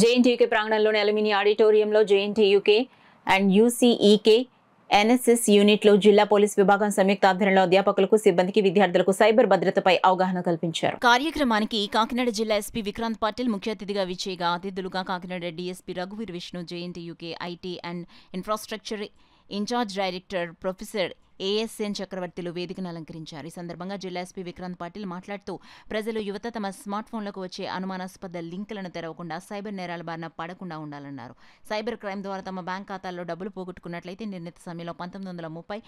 JNTUK ప్రాంగణంలోని అలుమిని ఆడిటోరియంలో JNTUK and యూసీఈకే NSS యూనిట్లో జిల్లా పోలీస్ విభాగం సంయుక్త ఆధ్వర్యంలో అధ్యాపకులకు సిబ్బందికి విద్యార్థులకు సైబర్ భద్రతపై అవగాహన కల్పించారు. కార్యక్రమానికి కాకినాడ జిల్లా ఎస్పీ విక్రాంత్ పాటిల్ ముఖ్య అతిథిగా విచ్చేయగా అతిథులుగా కాకినాడ డీఎస్పీ రఘువీర్ Vishnu, JNTUK IT and infrastructure incharge director professor ASN చక్రవర్తిలు వేదికను అలంకరించారు. ఈ సందర్భంగా జిల్లా ఎస్పీ విక్రాంత్ పాటిల్ మాట్లాడుతూ ప్రజలు యువత తమ స్మార్ట్ ఫోన్లకు వచ్చే అనుమానాస్పద లింకులను తెరవకుండా సైబర్ నేరాల బారిన పడకుండా ఉండాలన్నారు. సైబర్ క్రైమ్ ద్వారా తమ బ్యాంక్ ఖాతాల్లో డబ్బులు పోగొట్టుకున్నట్లయితే నిర్ణీత సమయంలో 1930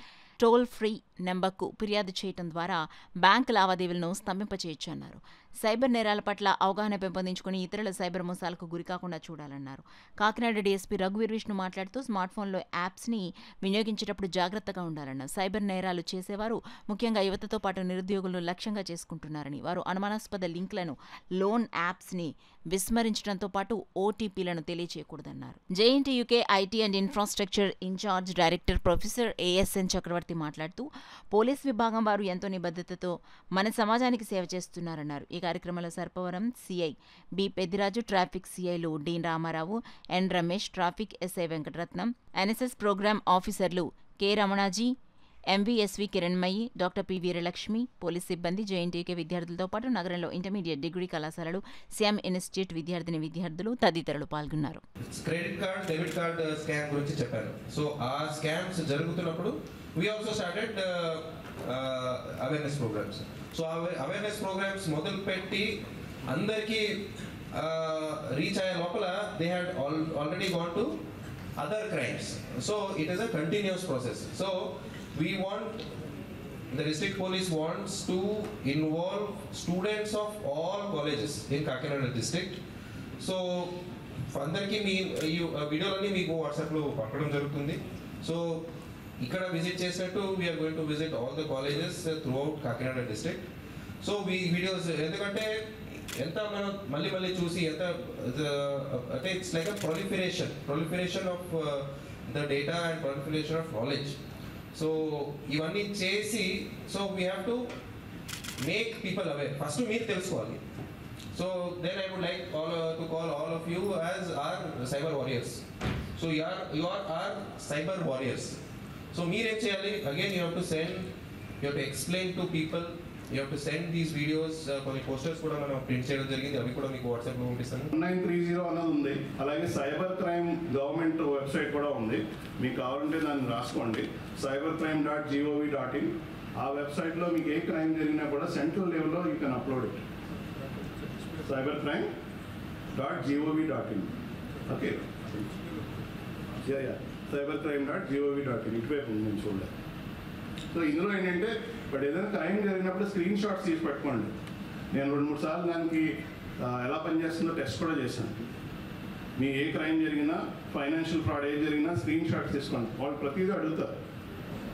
టోల్ ఫ్రీ నెంబర్కు ఫిర్యాదు చేయడం ద్వారా బ్యాంకు లావాదేవీలను స్తంభింపచేయొచ్చన్నారు. సైబర్ నేరాల పట్ల అవగాహన పెంపొందించుకుని ఇతరుల సైబర్ మోసాలకు గురికాకుండా చూడాలన్నారు. కాకినాడ డీఎస్పీ రఘువీర్ విష్ణు మాట్లాడుతూ స్మార్ట్ ఫోన్లో యాప్స్ని వినియోగించేటప్పుడు జాగ్రత్తగా ఉండాలన్నారు. సైబర్ నేరాలు చేసేవారు ముఖ్యంగా యువతతో పాటు నిరుద్యోగులను లక్ష్యంగా చేసుకుంటున్నారని, వారు అనుమానాస్పద లింక్లను, లోన్ యాప్స్ని విస్మరించడంతో పాటు ఓటీపీలను తెలియజేయకూడదన్నారు. JNTUK IT and infrastructure incharge director professor ASN Chakravarthi మాట్లాడుతూ పోలీస్ విభాగం వారు ఎంతో నిబద్ధతతో మన సమాజానికి సేవ చేస్తున్నారన్నారు. ఈ కార్యక్రమంలో Sarpavaram CI B Peddiraju, traffic సిఐలు D Ramarao, N Ramesh, traffic SI Venkataratnam, NSS programme ఆఫీసర్లు K Ramanaji, MVSV Kiranmayi, doctor P Veeralakshmi, police సిబ్బంది, జేఎన్టీయూకే విద్యార్థులతో పాటు నగరంలో ఇంటర్మీడియట్, డిగ్రీ కళాశాలలు, శ్యామ్ ఇన్స్టిట్యూట్ విద్యార్థులు తదితరులు పాల్గొన్నారు. Credit card, debit card scam గురించి చెప్పారు. సో ఆ స్కామ్స్ జరుగుతున్నప్పుడు we also started awareness programmes. So awareness programmes మొదలు పెట్టి అందరికీ రీచ్ అయ్యే లోపల they had already gone to other crimes. So it is a continuous process. So we want, the district police wants to involve students of all colleges in Kakinada district. So అందరికీ మీ వీడియోలన్నీ మీకు వాట్సాప్లో పంపడం జరుగుతుంది. So ఇక్కడ visit చేసినట్టు we are going to visit all the colleges throughout Kakinada district. So videos ఎందుకంటే ఎంత మనం మళ్ళీ మళ్ళీ చూసి ఎంత అంటే it's like a proliferation of the data and proliferation of knowledge. So ఇవన్నీ చేసి so we have to make people aware. First మీరు తెలుసుకోవాలి. So then I would like to call all of you as our cyber warriors. So you are our cyber warriors. So మీరేం చేయాలి? Again you have to explain to people, you have to send these videos. కొన్ని posters కూడా మనం print చేయడం జరిగింది, అవి కూడా మీకు వాట్సాప్లో పంపిస్తాను. 1930 అన్నది ఉంది. అలాగే సైబర్ క్రైమ్ గవర్నమెంట్ వెబ్సైట్ కూడా ఉంది, మీకు కావాలంటే దాన్ని రాసుకోండి. cybercrime.gov.in. ఆ వెబ్సైట్లో మీకు ఏ క్రైమ్ జరిగినా కూడా సెంట్రల్ లెవెల్లో you can upload it. cybercrime.gov.in. Okay, cybercrime.gov.in ఇటువైపు నేను చూడలేదు. సో ఇందులో ఏంటంటే బట్ ఏదైనా క్రైమ్ జరిగినప్పుడు స్క్రీన్ షాట్స్ తీసి పెట్టుకోండి. నేను 2-3 సార్లు దానికి ఎలా పనిచేస్తుందో టెస్ట్ కూడా చేశాను. మీ ఏ క్రైమ్ జరిగినా, ఫైనాన్షియల్ ఫ్రాడ్ ఏ జరిగినా స్క్రీన్ షాట్స్ తీసుకోండి. వాళ్ళు ప్రతిదీ అడుగుతారు.